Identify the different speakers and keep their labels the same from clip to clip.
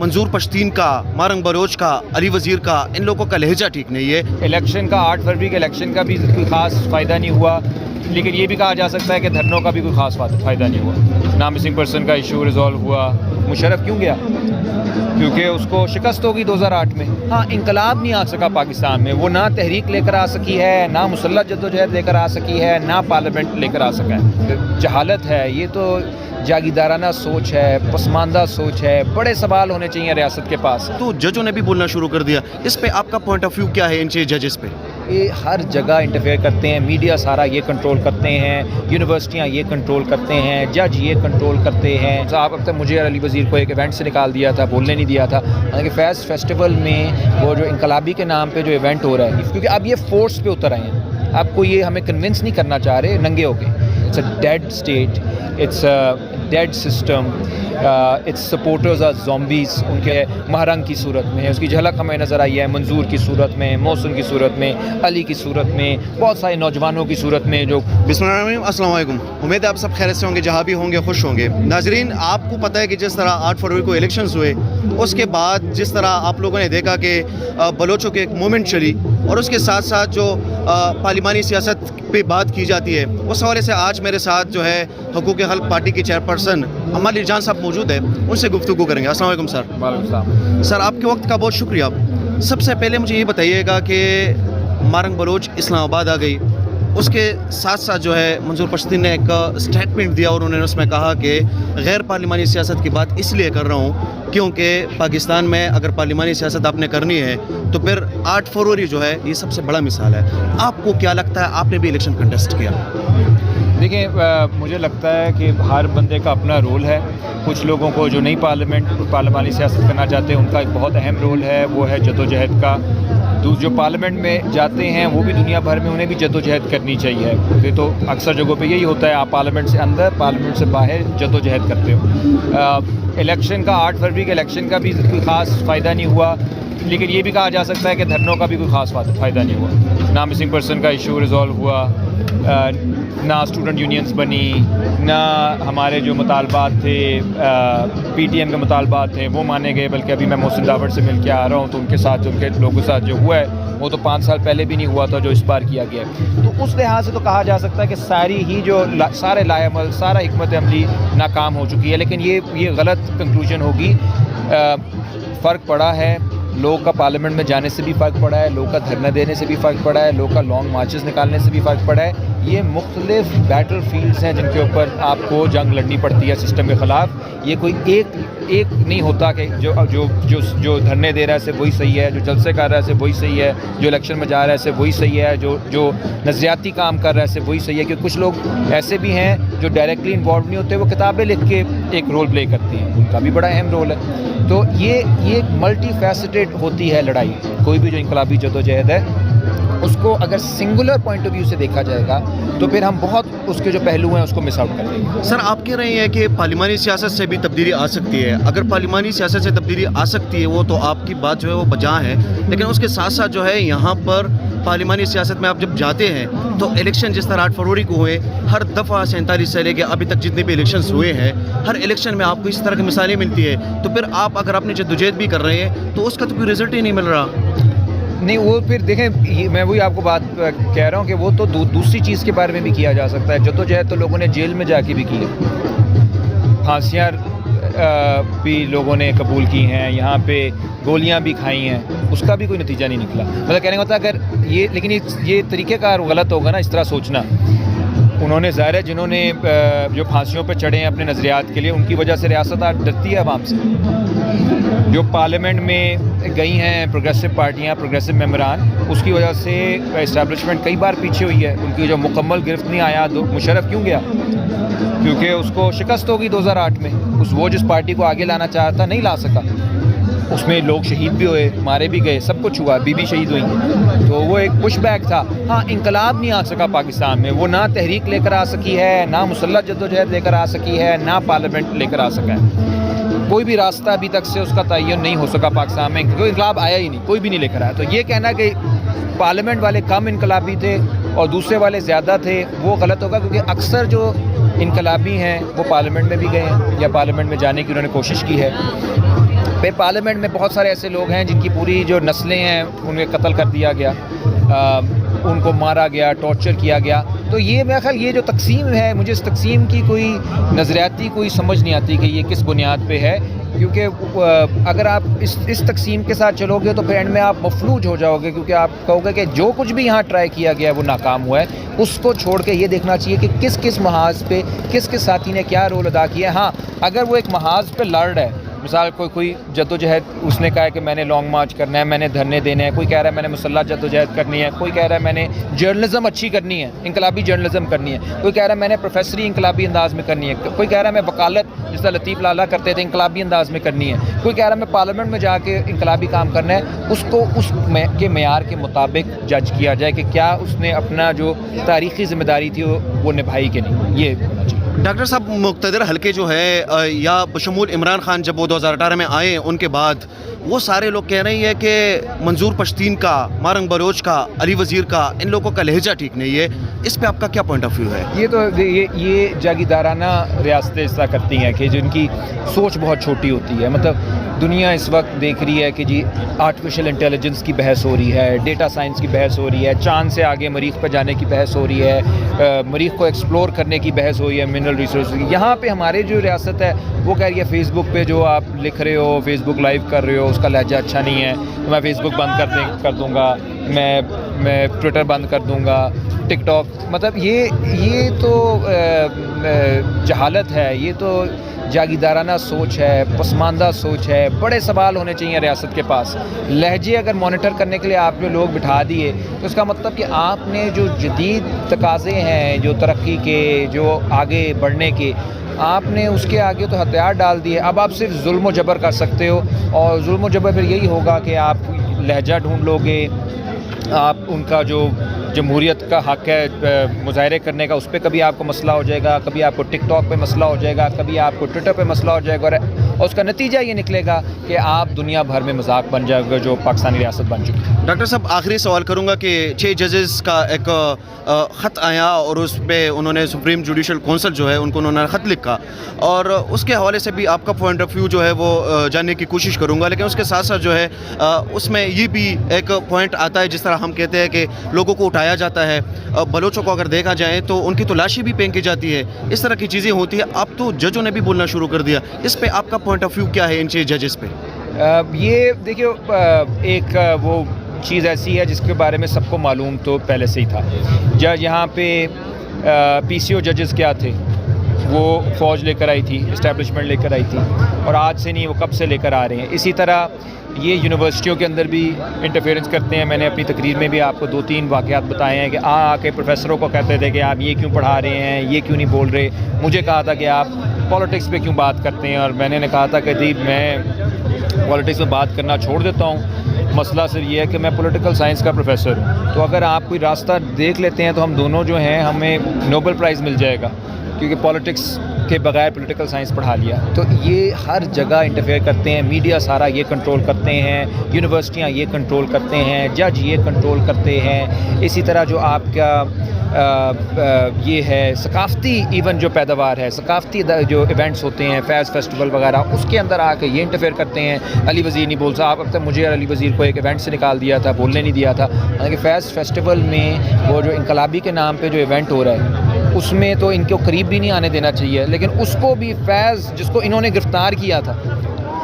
Speaker 1: मंजूर पश्तीन का, मारंग बलोच का, अली वजीर का, इन लोगों का लहजा ठीक नहीं है।
Speaker 2: इलेक्शन का 8 फरवरी के इलेक्शन का भी कोई ख़ास फ़ायदा नहीं हुआ, लेकिन ये भी कहा जा सकता है कि धरनों का भी कोई ख़ास फ़ायदा नहीं हुआ। ना मिसिंग पर्सन का इशू रिजॉल्व हुआ। मुशर्रफ क्यों गया? क्योंकि उसको शिकस्त होगी 2008 में। हाँ, इंकलाब नहीं आ सका पाकिस्तान में, वो ना तहरीक लेकर आ सकी है, ना मुसल्लह जद्दोजहद लेकर आ सकी है, ना पार्लियामेंट लेकर आ सका है। जहालत है, ये तो जागीदाराना सोच है, पसमानदा सोच है, बड़े सवाल होने चाहिए रियासत के पास।
Speaker 1: तो जजों ने भी बोलना शुरू कर दिया, इस पे आपका पॉइंट ऑफ व्यू क्या है इन जजेस पे?
Speaker 2: ये हर जगह इंटरफेयर करते हैं, मीडिया सारा ये कंट्रोल करते हैं, यूनिवर्सिटियाँ ये कंट्रोल करते हैं, जज ये कंट्रोल करते हैं। साहब अब तक मुझे अली वज़ीर को एक इवेंट से निकाल दिया था, बोलने नहीं दिया था। हालांकि फैज़ फेस्टिवल में वो जो इनकलाबी के नाम पे जो इवेंट हो रहा है, क्योंकि अब ये फोर्स पे उतर आए हैं, आपको ये हमें कन्विंस नहीं करना चाह रहे नंगे होके। It's a dead state, it's a dead system, its supporters are zombies उनके महरंग की सूरत में। उसकी झलक हमें नज़र आई है मंजूर की सूरत में, मौसम की सूरत में, अली की सूरत में, बहुत सारे नौजवानों की सूरत में जो।
Speaker 1: बिस्मिल्लाह, अस्सलाम वालेकुम। उम्मीद है आप सब खैरियत से होंगे, जहाँ भी होंगे खुश होंगे। नाजरीन, आपको पता है कि जिस तरह 8 फरवरी को इलेक्शंस हुए, उसके बाद जिस तरह आप लोगों ने देखा कि बलोचों की एक मूवमेंट चली, और उसके साथ साथ जो पार्लिमानी सियासत पे बात की जाती है, उस हवाले से आज मेरे साथ जो है हुकूक़ हल्क पार्टी की चेयरपर्सन अमाल जान साहब मौजूद है, उनसे गुफ्तगू करेंगे। अस्सलाम वालेकुम सर।
Speaker 2: वालेकुम
Speaker 1: सर, आपके वक्त का बहुत शुक्रिया। सबसे पहले मुझे ये बताइएगा कि मारंग बलोच इस्लामाबाद आ गई, उसके साथ साथ जो है मंजूर पश्तीन ने एक स्टेटमेंट दिया और उन्होंने उसमें कहा कि गैर पार्लिमानी सियासत की बात इसलिए कर रहा हूँ क्योंकि पाकिस्तान में अगर पार्लिमानी सियासत आपने करनी है तो फिर 8 फरवरी जो है ये सबसे बड़ा मिसाल है। आपको क्या लगता है, आपने भी इलेक्शन कंटेस्ट किया?
Speaker 2: देखिए, मुझे लगता है कि हर बंदे का अपना रोल है। कुछ लोगों को जो नहीं पार्लिमानी सियासत करना चाहते हैं, उनका एक बहुत अहम रोल है, वो है जद्दोजहद का। जो पार्लियामेंट में जाते हैं वो भी दुनिया भर में, उन्हें भी जद्दोजहद करनी चाहिए। ये तो अक्सर जगहों पे यही होता है, आप पार्लियामेंट से अंदर, पार्लियामेंट से बाहर जद्दोजहद करते हो। इलेक्शन का 8 फरवरी के इलेक्शन का भी कोई ख़ास फ़ायदा नहीं हुआ, लेकिन ये भी कहा जा सकता है कि धरनों का भी कोई ख़ास फ़ायदा नहीं हुआ। ना मिसिंग पर्सन का इशू रिजॉल्व हुआ, ना स्टूडेंट यूनियंस बनी, ना हमारे जो मुतालबात थे PTM के मुतालबात थे वो माने गए, बल्कि अभी मैं मोहसिन दावड़ से मिल के आ रहा हूँ तो उनके साथ, जो उनके लोगों के साथ जो हुआ है वो तो 5 साल पहले भी नहीं हुआ था जो इस बार किया गया है। तो उस लिहाज से तो कहा जा सकता है कि सारी ही जो सारे लाएमल, सारा हिकमत अमली नाकाम हो चुकी है। लेकिन ये गलत कंक्लूजन होगी। फ़र्क पड़ा है, लोग का पार्लियामेंट में जाने से भी फ़र्क पड़ा है, लोग का धरना देने से भी फ़र्क पड़ा है, लोग का लॉन्ग मार्चेस निकालने से भी फ़र्क पड़ा है। ये मुख्तलिफ बैटल फील्ड्स हैं जिनके ऊपर आपको जंग लड़नी पड़ती है सिस्टम के ख़िलाफ़। ये कोई एक नहीं होता कि जो धरने दे रहा है सिर्फ वही सही है, जो जलसे कर रहा है सिर्फ वही सही है, जो इलेक्शन में जा रहा है सिर्फ वही सही है, जो नज़रियाती काम कर रहा है सिर्फ वही सही है। क्योंकि कुछ लोग ऐसे भी हैं जो डायरेक्टली इन्वॉल्व नहीं होते, वो किताबें लिख के एक रोल प्ले करते हैं, उनका भी बड़ा अहम रोल है। तो ये एक मल्टी फैसेटेड होती है लड़ाई। कोई भी जो इनकलाबी जद्दोजहद है उसको अगर सिंगुलर पॉइंट ऑफ व्यू से देखा जाएगा तो फिर हम बहुत उसके जो पहलू हैं उसको मिस आउट कर देंगे।
Speaker 1: सर, आप कह रहे हैं कि पार्लिमानी सियासत से भी तब्दीली आ सकती है। अगर पार्लिमानी सियासत से तब्दीली आ सकती है वो तो आपकी बात जो है वो बजा है, लेकिन उसके साथ साथ जो है यहाँ पर पार्लिमानी सियासत में आप जब जाते हैं तो इलेक्शन जिस तरह 8 फरवरी को हुए, हर दफ़ा 47 से लेकर अभी तक जितने भी इलेक्शंस हुए हैं, हर इलेक्शन में आपको इस तरह की मिसालें मिलती है। तो फिर आप अगर अपनी जद्दोजहद भी कर रहे हैं तो उसका तो कोई रिजल्ट ही नहीं मिल रहा।
Speaker 2: नहीं, वो फिर देखें, मैं वही आपको बात कह रहा हूँ कि वो तो दूसरी चीज़ के बारे में भी किया जा सकता है। जद्दोजहद तो लोगों ने जेल में जाके भी की है, फांसियाँ भी लोगों ने कबूल की हैं, यहाँ पे गोलियाँ भी खाई हैं, उसका भी कोई नतीजा नहीं निकला। मतलब कहने का होता है अगर ये, लेकिन ये तरीक़ेकार गलत होगा ना इस तरह सोचना। उन्होंने ज़ाहिर है जिन्होंने जो फांसियों पर चढ़े हैं अपने नज़रियात के लिए, उनकी वजह से रियासत आज डरती है आवाम से। जो पार्लियामेंट में गई हैं प्रोग्रेसिव पार्टियां, प्रोग्रेसिव मेंबरान, उसकी वजह से इस्टेब्लिशमेंट कई बार पीछे हुई है। उनकी जो मुकम्मल गिरफ्त नहीं आया। मुशर्रफ क्यों गया? क्योंकि उसको शिकस्त होगी 2008 में। वो जिस पार्टी को आगे लाना चाहता नहीं ला सका, उसमें लोग शहीद भी हुए, मारे भी गए, सब कुछ हुआ, बीबी शहीद हुई, तो वो एक पुश बैक था। हाँ, इंकलाब नहीं आ सका पाकिस्तान में, वो ना तहरीक लेकर आ सकी है, ना मुसल्लह जद्दोजहद लेकर आ सकी है, ना पार्लियामेंट लेकर आ सका है। कोई भी रास्ता अभी तक से उसका तयन नहीं हो सका पाकिस्तान में, क्योंकि इंकलाब आया ही नहीं, कोई भी नहीं लेकर आया। तो ये कहना कि पार्लियामेंट वाले कम इनकलाबी थे और दूसरे वाले ज़्यादा थे, वो गलत होगा। क्योंकि अक्सर जो इनकलाबी हैं वो पार्लियामेंट में भी गए हैं या पार्लियामेंट में जाने की उन्होंने कोशिश की है। پھر پارلیمنٹ میں بہت سارے ایسے لوگ ہیں جن کی پوری جو نسلیں ہیں انہیں قتل کر دیا گیا، ان کو مارا گیا، ٹارچر کیا گیا. تو یہ میرا خیال یہ جو تقسیم ہے، مجھے اس تقسیم کی کوئی نظریاتی کوئی سمجھ نہیں آتی کہ یہ کس بنیاد پہ ہے، کیونکہ اگر آپ اس تقسیم کے ساتھ چلو گے تو پھر اینڈ میں آپ مفلوج ہو جاؤ گے، کیونکہ آپ کہو گے کہ جو کچھ بھی یہاں ٹرائی کیا گیا ہے وہ ناکام ہوا ہے. اس کو چھوڑ کے یہ دیکھنا چاہیے کہ کس کس محاذ پہ کس کس ساتھی نے کیا رول ادا کیا ہے. ہاں اگر وہ ایک محاذ پہ لڑ رہا ہے، مثال کوئی جدوجہد اس نے کہا ہے کہ میں نے لانگ مارچ کرنا ہے، میں نے دھرنے دینے ہیں، کوئی کہہ رہا ہے میں نے مسلح جدوجہد کرنی ہے، کوئی کہہ رہا ہے میں نے جرنلزم اچھی کرنی ہے، انقلابی جرنلزم کرنی ہے، کوئی کہہ رہا ہے میں نے پروفیسری انقلابی انداز میں کرنی ہے، کوئی کہہ رہا ہے میں وکالت جس طرح لطیف لالہ کرتے تھے انقلابی انداز میں کرنی ہے، کوئی کہہ رہا ہے میں پارلیمنٹ میں جا کے انقلابی کام کرنا ہے. اس کو اس کے معیار کے مطابق جج کیا جائے کہ کیا اس نے اپنا جو تاریخی ذمہ داری تھی وہ نبھائی کہ نہیں. یہ ہونا چاہیے.
Speaker 1: ڈاکٹر صاحب مقتدر حلقے جو ہے یا بشمول عمران خان جب وہ 2018 میں آئے ان کے بعد وہ سارے لوگ کہہ رہے ہیں کہ منظور پشتین کا، مارنگ بلوچ کا، علی وزیر کا، ان لوگوں کا لہجہ ٹھیک نہیں ہے. اس پہ آپ کا کیا پوائنٹ آف ویو ہے؟
Speaker 2: یہ تو یہ جاگیردارانہ ریاستیں ایسا کرتی ہیں کہ جن کی سوچ بہت چھوٹی ہوتی ہے. مطلب دنیا اس وقت دیکھ رہی ہے کہ جی آرٹیفیشل انٹیلیجنس کی بحث ہو رہی ہے، ڈیٹا سائنس کی بحث ہو رہی ہے، چاند سے آگے مریخ پہ جانے کی بحث ہو رہی ہے، مریخ کو ایکسپلور کرنے کی بحث ہو رہی ہے، منرل ریسورسز کی. یہاں پہ ہماری جو ریاست ہے وہ کہہ رہی ہے فیس بک پہ جو آپ لکھ رہے ہو، فیس بک لائیو کر رہے ہو، اس کا لہجہ اچھا نہیں ہے تو میں فیس بک بند کر دوں گا، میں ٹویٹر بند کر دوں گا، ٹک ٹاک. مطلب یہ تو جہالت ہے، یہ تو جاگیردارانہ سوچ ہے، پسماندہ سوچ ہے. بڑے سوال ہونے چاہیے ریاست کے پاس. لہجے اگر مانیٹر کرنے کے لیے آپ جو لوگ بٹھا دیے تو اس کا مطلب کہ آپ نے جو جدید تقاضے ہیں، جو ترقی کے، جو آگے بڑھنے کے، آپ نے اس کے آگے تو ہتھیار ڈال دیے. اب آپ صرف ظلم و جبر کر سکتے ہو، اور ظلم و جبر پھر یہی ہوگا کہ آپ لہجہ ڈھونڈ لو گے، آپ ان کا جو جمہوریت کا حق ہے مظاہرے کرنے کا، اس پہ کبھی آپ کو مسئلہ ہو جائے گا، کبھی آپ کو ٹک ٹاک پہ مسئلہ ہو جائے گا، کبھی آپ کو ٹویٹر پہ مسئلہ ہو جائے گا، اور اس کا نتیجہ یہ نکلے گا کہ آپ دنیا بھر میں مذاق بن جائے گا جو پاکستانی ریاست بن چکی ہے.
Speaker 1: ڈاکٹر صاحب آخری سوال کروں گا کہ 6 ججز کا ایک خط آیا اور اس پہ انہوں نے سپریم جوڈیشل کونسل جو ہے ان کو انہوں نے خط لکھا، اور اس کے حوالے سے بھی آپ کا پوائنٹ آف ویو جو ہے وہ جاننے کی کوشش کروں گا. لیکن اس کے ساتھ ساتھ جو ہے اس میں یہ بھی ایک پوائنٹ آتا ہے، جس طرح ہم کہتے ہیں کہ لوگوں کو اٹھایا جاتا ہے، بلوچوں کو اگر دیکھا جائے تو ان کی تلاشی بھی پھینکی جاتی ہے، اس طرح کی چیزیں ہوتی ہیں. اب تو ججوں نے بھی بولنا شروع کر دیا. اس پہ آپ کا پوائنٹ آف ویو کیا ہے ان 6 ججز پہ؟
Speaker 2: یہ دیکھیے ایک وہ چیز ایسی ہے جس کے بارے میں سب کو معلوم تو پہلے سے ہی تھا. یہاں پہ پی سی او ججز کیا تھے، وہ فوج لے کر آئی تھی، اسٹیبلشمنٹ لے کر آئی تھی، اور آج سے نہیں، وہ کب سے لے کر آ رہے ہیں. اسی طرح یہ یونیورسٹیوں کے اندر بھی انٹرفیئرنس کرتے ہیں. میں نے اپنی تقریر میں بھی آپ کو 2-3 واقعات بتائے ہیں کہ آ کے پروفیسروں کو کہتے تھے کہ آپ یہ کیوں پڑھا رہے ہیں، یہ کیوں نہیں بول رہے. مجھے کہا تھا کہ آپ پالیٹکس پہ کیوں بات کرتے ہیں، اور میں نے کہا تھا کہ جی میں پالیٹکس میں بات کرنا چھوڑ دیتا ہوں. مسئلہ صرف یہ ہے کہ میں پولیٹیکل سائنس کا پروفیسر ہوں، تو اگر آپ کوئی راستہ دیکھ لیتے ہیں تو ہم دونوں جو ہیں ہمیں نوبل پرائز مل جائے گا، کیونکہ پالیٹکس کے بغیر پولیٹیکل سائنس پڑھا لیا. تو یہ ہر جگہ انٹرفیئر کرتے ہیں، میڈیا سارا یہ کنٹرول کرتے ہیں، یونیورسٹیاں یہ کنٹرول کرتے ہیں، جج یہ کنٹرول کرتے ہیں. اسی طرح جو آپ کا یہ ہے ثقافتی ایون جو پیداوار ہے، ثقافتی جو ایونٹس ہوتے ہیں، فیض فیسٹیول وغیرہ، اس کے اندر آ کے یہ انٹرفیئر کرتے ہیں. علی وزیر نہیں بول سکتا، اب تک مجھے علی وزیر کو ایک ایونٹ سے نکال دیا تھا، بولنے نہیں دیا تھا. حالانکہ فیض فیسٹیول میں وہ جو انقلابی کے نام پہ جو ایونٹ ہو رہا ہے اس میں تو ان کو قریب بھی نہیں آنے دینا چاہیے. لیکن اس کو بھی فیض جس کو انہوں نے گرفتار کیا تھا،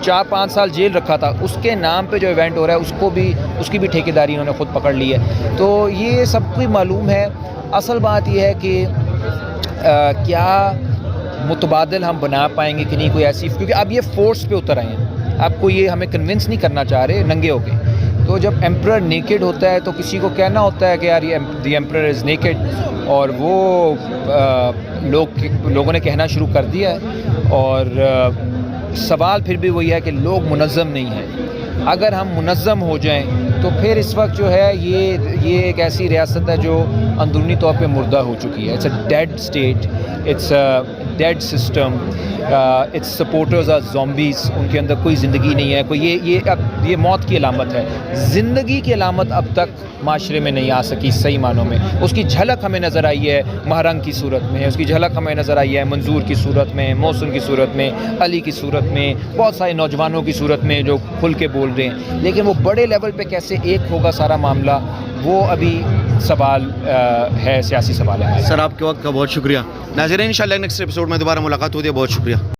Speaker 2: 4-5 سال جیل رکھا تھا، اس کے نام پہ جو ایونٹ ہو رہا ہے اس کی بھی ٹھیکیداری انہوں نے خود پکڑ لی ہے. تو یہ سب کو معلوم ہے. اصل بات یہ ہے کہ کیا متبادل ہم بنا پائیں گے کہ نہیں کوئی ایسی، کیونکہ اب یہ فورس پہ اتر آئے ہیں. آپ کو یہ ہمیں کنونس نہیں کرنا چاہ رہے ننگے ہو کے. تو جب ایمپرر نیکڈ ہوتا ہے تو کسی کو کہنا ہوتا ہے کہ یار یہ دی ایمپرر از نیکڈ، اور وہ لوگوں نے کہنا شروع کر دیا ہے. اور سوال پھر بھی وہی ہے کہ لوگ منظم نہیں ہیں. اگر ہم منظم ہو جائیں تو پھر اس وقت جو ہے یہ ایک ایسی ریاست ہے جو اندرونی طور پہ مردہ ہو چکی ہے. It's a dead state. It's dead system, it's supporters are zombies, ان کے اندر کوئی زندگی نہیں ہے, کوئی یہ موت کی علامت ہے. زندگی کی علامت اب تک معاشرے میں نہیں آ سکی صحیح معنوں میں. اس کی جھلک ہمیں نظر آئی ہے مہرنگ کی صورت میں, اس کی جھلک ہمیں نظر آئی ہے منظور کی صورت میں, محسن کی صورت میں, علی کی صورت میں, بہت سارے نوجوانوں کی صورت میں جو کھل کے بول رہے ہیں. لیکن وہ بڑے لیول پہ کیسے ایک ہوگا سارا معاملہ, وہ ابھی سوال ہے, سیاسی سوال ہے.
Speaker 1: سر آپ کے وقت کا بہت شکریہ. ناظرین انشاءاللہ نیکسٹ ایپیسوڈ میں دوبارہ ملاقات ہوتی ہے. بہت شکریہ.